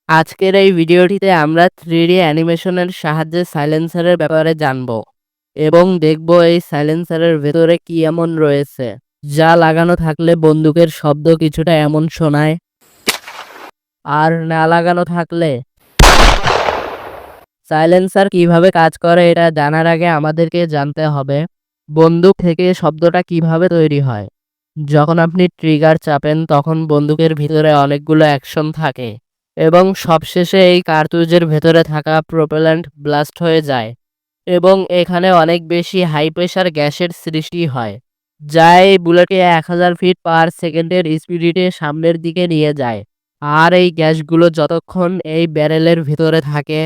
আজকের এই ভিডিওটিতে আমরা 3D অ্যানিমেশনের সাহায্যে সাইলেন্সারের ব্যাপারে জানব এবং দেখব এই সাইলেন্সারের ভেতরে কি এমন রয়েছে যা লাগানো থাকলে বন্দুকের শব্দ কিছুটা এমন শোনায়, আর না লাগানো থাকলে। সাইলেন্সার কিভাবে কাজ করে এটা জানার আগে আমাদেরকে জানতে হবে বন্দুক থেকে শব্দটা কিভাবে তৈরি হয়। যখন আপনি ট্রিগার চাপেন তখন বন্দুকের ভিতরে অনেকগুলো অ্যাকশন থাকে এবং সবশেষে এই কার্তুজের ভেতরে থাকা প্রোপেল্যান্ট ব্লাস্ট হয়ে যায় এবং এখানে অনেক বেশি হাই প্রেশার গ্যাসের সৃষ্টি হয়, যা এই বুলেটকে 1000 ফিট/সেকেন্ডের স্পিডে সামনের দিকে নিয়ে যায়। আর এই গ্যাসগুলো যতক্ষণ এই ব্যারেলের ভিতরে থাকে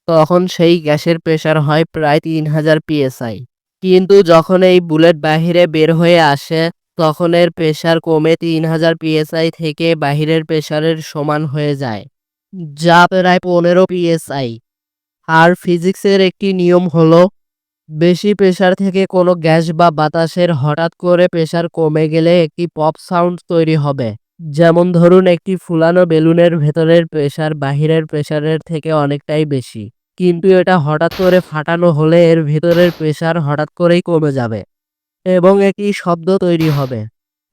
তখন সেই গ্যাসের প্রেশার হয় প্রায় 3000 psi। কিন্তু যখন এই বুলেট বাহিরে বের হয়ে আসে তখন এর প্রেশার কমে 3000 psi থেকে বাহিরের প্রেশারের সমান হয়ে যায়, যা প্রায় 15 psi। আর ফিজিক্সের একটি নিয়ম হলো বেশি প্রেশার থেকে কোনো গ্যাস বা বাতাসের হঠাৎ করে প্রেশার কমে গেলে একটি পপ সাউন্ড তৈরি হবে। যেমন ধরুন, একটি ফুলানো বেলুনের ভেতরের প্রেশার বাহিরের প্রেশারের থেকে অনেকটাই বেশি, কিন্তু এটা হঠাৎ করে ফাটানো হলে এর ভেতরের প্রেশার হঠাৎ করেই কমে যাবে এবং একটি শব্দ তৈরি হবে।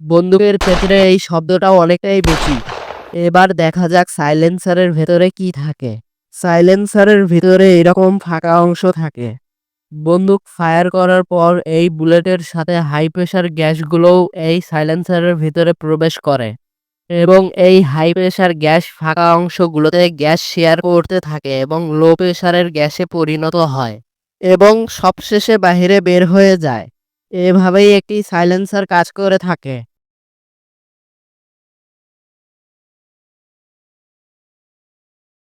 বন্দুকের ক্ষেত্রে এই শব্দটাও অনেকটাই বেশি। এবার দেখা যাক সাইলেন্সারের ভেতরে কি থাকে। সাইলেন্সারের ভিতরে এরকম ফাঁকা অংশ থাকে। বন্দুক ফায়ার করার পর এই বুলেটের সাথে হাই প্রেশার গ্যাসগুলোও এই সাইলেন্সারের ভিতরে প্রবেশ করে এবং এই হাই প্রেশার গ্যাস ফাঁকা অংশগুলোতে গ্যাস শেয়ার করতে থাকে এবং লো প্রেশারের গ্যাসে পরিণত হয় এবং সবশেষে বাহিরে বের হয়ে যায়। এভাবেই একটি সাইলেন্সার কাজ করে থাকে।